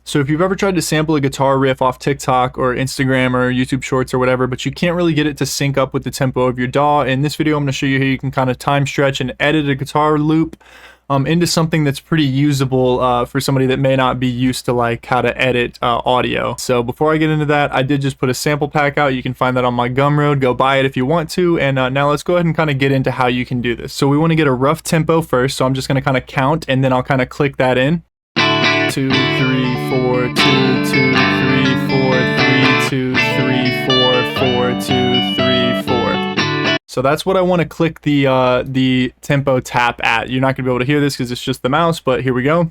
So if you've ever tried to sample a guitar riff off TikTok or Instagram or YouTube Shorts or whatever, but you can't really get it to sync up with the tempo of your DAW, in this video I'm going to show you how you can kind of time stretch and edit a guitar loop into something that's pretty usable for somebody that may not be used to like how to edit audio. So before I get into that, I did just put a sample pack out. You can find that on my Gumroad. Go buy it if you want to. And now let's go ahead and kind of get into how you can do this. So we want to get a rough tempo first. So I'm just going to kind of count and then I'll kind of click that in. 2, 3, 4, 2, 2, 3, 4, 3, 2, 3, 4, 4, 2, 3, 4. So that's what I want to click the tempo tap at. You're not going to be able to hear this because it's just the mouse, but here we go.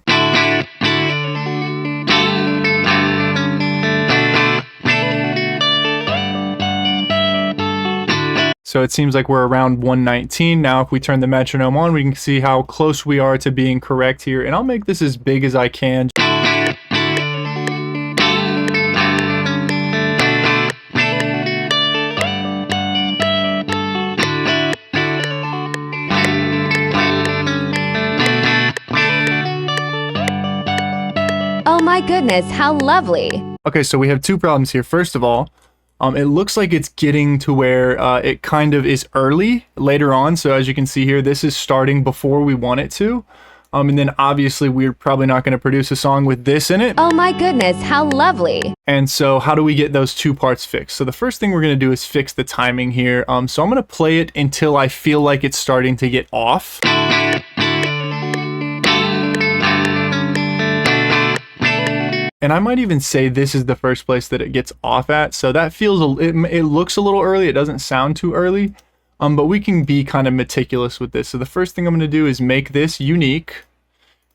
So it seems like we're around 119. Now if we turn the metronome on, we can see how close we are to being correct here. And I'll make this as big as I can. Oh my goodness, how lovely. Okay, so we have two problems here. First of all, it looks like it's getting to where it kind of is early later on. So as you can see here, this is starting before we want it to. And then obviously we're probably not going to produce a song with this in it. Oh my goodness, how lovely. And so how do we get those two parts fixed? So the first thing we're going to do is fix the timing here. So I'm going to play it until I feel like it's starting to get off. And I might even say this is the first place that it gets off at. So that feels, it looks a little early. It doesn't sound too early, but we can be kind of meticulous with this. So the first thing I'm going to do is make this unique,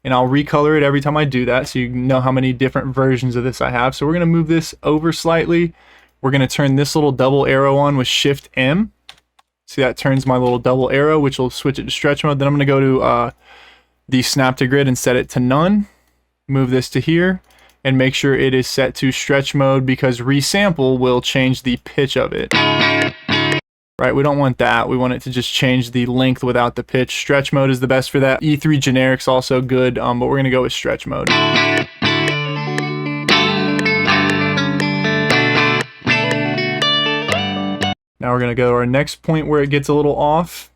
and I'll recolor it every time I do that so you know how many different versions of this I have. So we're going to move this over slightly. We're going to turn this little double arrow on with Shift M. See, that turns my little double arrow, which will switch it to stretch mode. Then I'm going to go to the snap to grid and set it to none. Move this to here. And make sure it is set to stretch mode because resample will change the pitch of it. Right, we don't want that. We want it to just change the length without the pitch. Stretch mode is the best for that. E3 generic's also good, but we're gonna go with stretch mode. Now we're gonna go to our next point where it gets a little off.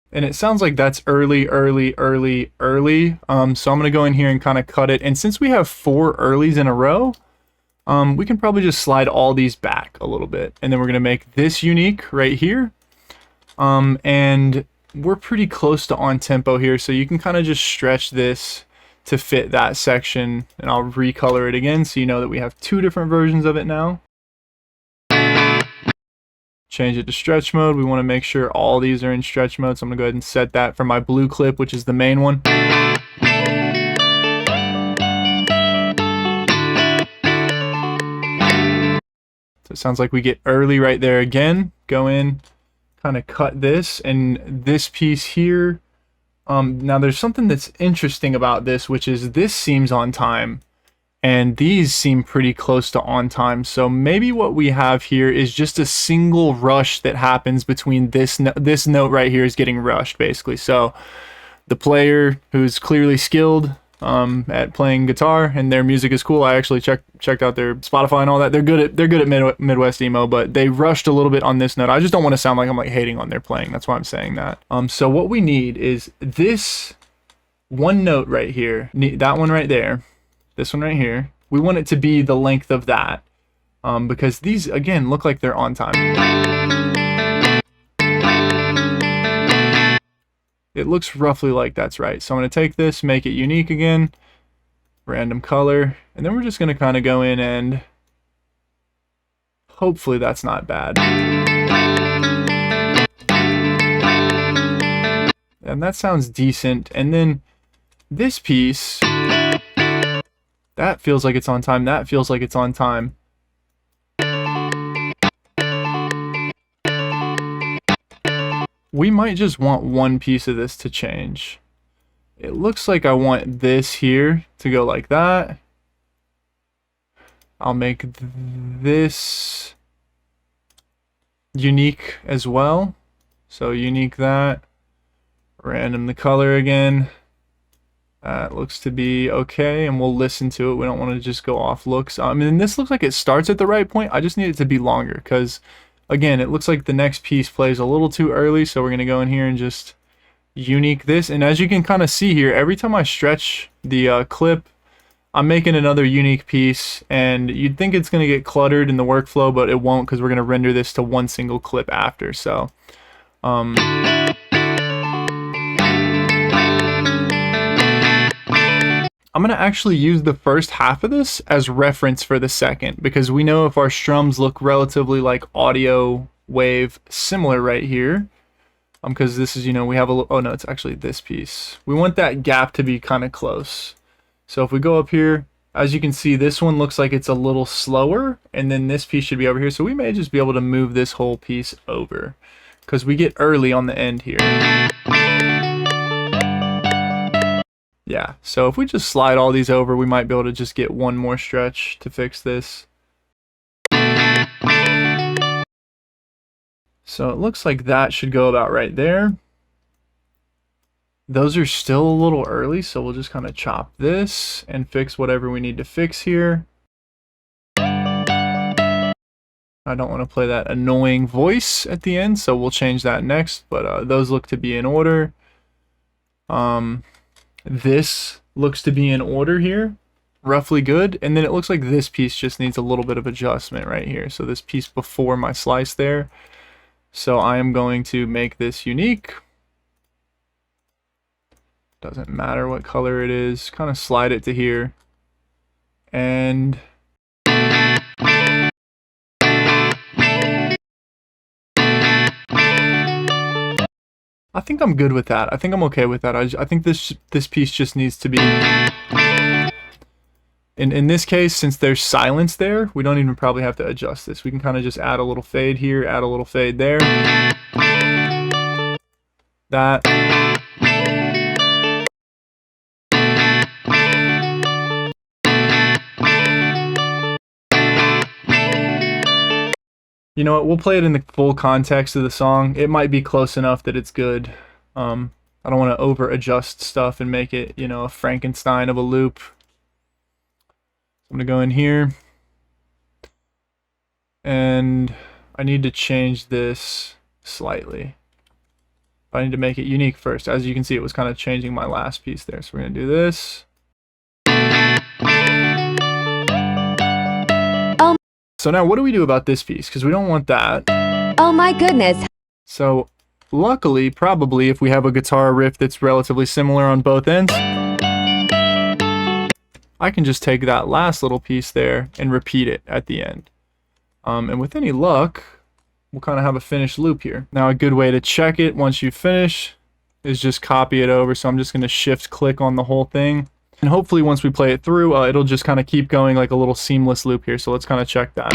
And it sounds like that's early. So I'm going to go in here and kind of cut it. And since we have 4 earlies in a row, we can probably just slide all these back a little bit. And then we're going to make this unique right here. And we're pretty close to on tempo here. So you can kind of just stretch this to fit that section. And I'll recolor it again so you know that we have 2 different versions of it now. Change it to stretch mode. We want to make sure all these are in stretch mode. So I'm going to go ahead and set that for my blue clip, which is the main one. So it sounds like we get early right there again. Go in, kind of cut this and this piece here. Now there's something that's interesting about this, which is this seems on time. And these seem pretty close to on time. So maybe what we have here is just a single rush that happens between this note right here is getting rushed basically. So the player who's clearly skilled at playing guitar and their music is cool. I actually checked out their Spotify and all that. They're good at Midwest emo, but they rushed a little bit on this note. I just don't want to sound like I'm like hating on their playing. That's why I'm saying that. So what we need is this one note right here. That one right there. This one right here, we want it to be the length of that because these, again, look like they're on time. It looks roughly like that's right. So I'm going to take this, make it unique again, random color, and then we're just going to kind of go in and hopefully that's not bad. And that sounds decent. And then this piece... that feels like it's on time. That feels like it's on time. We might just want one piece of this to change. It looks like I want this here to go like that. I'll make this unique as well. So unique that. Random the color again. That looks to be okay, and we'll listen to it. We don't want to just go off looks. I mean, this looks like it starts at the right point. I just need it to be longer because, again, it looks like the next piece plays a little too early. So we're going to go in here and just unique this. And as you can kind of see here, every time I stretch the clip, I'm making another unique piece. And you'd think it's going to get cluttered in the workflow, but it won't because we're going to render this to one single clip after. So, I'm going to actually use the first half of this as reference for the second, because we know if our strums look relatively like audio wave similar right here, because this is, you know, we have a little, oh no, it's actually this piece. We want that gap to be kind of close. So if we go up here, as you can see, this one looks like it's a little slower, and then this piece should be over here. So we may just be able to move this whole piece over because we get early on the end here. Yeah, so if we just slide all these over, we might be able to just get one more stretch to fix this. So it looks like that should go about right there. Those are still a little early, so we'll just kind of chop this and fix whatever we need to fix here. I don't want to play that annoying voice at the end, so we'll change that next, but those look to be in order. This looks to be in order here, roughly good, and then it looks like this piece just needs a little bit of adjustment right here. So this piece before my slice there. So I am going to make this unique. Doesn't matter what color it is, kind of slide it to here. And I think I'm good with that. I think I'm okay with that. I think this piece just needs to be, in this case, since there's silence there, we don't even probably have to adjust this. We can kind of just add a little fade here, add a little fade there. That. You know what, we'll play it in the full context of the song. It might be close enough that it's good. I don't want to over adjust stuff and make it, you know, a Frankenstein of a loop. I'm going to go in here. And I need to change this slightly. I need to make it unique first. As you can see, it was kind of changing my last piece there. So we're going to do this. So now what do we do about this piece? Because we don't want that. Oh my goodness. So luckily, probably, if we have a guitar riff that's relatively similar on both ends, I can just take that last little piece there and repeat it at the end. And with any luck, we'll kind of have a finished loop here. Now a good way to check it once you finish is just copy it over. So I'm just going to shift click on the whole thing. And hopefully once we play it through, it'll just kind of keep going like a little seamless loop here. So let's kind of check that.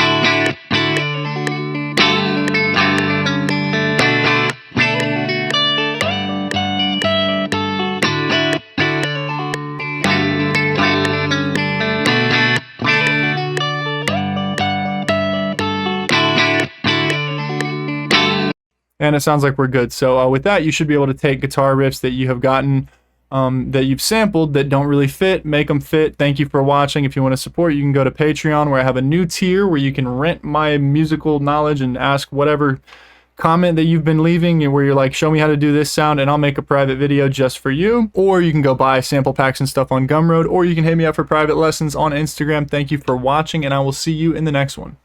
And it sounds like we're good. So with that, you should be able to take guitar riffs that you have gotten, that you've sampled that don't really fit, make them fit. Thank you for watching. If you want to support, you can go to Patreon, where I have a new tier where you can rent my musical knowledge and ask whatever comment that you've been leaving, and where you're like, show me how to do this sound, and I'll make a private video just for you. Or you can go buy sample packs and stuff on Gumroad, or you can hit me up for private lessons on Instagram. Thank you for watching, and I will see you in the next one.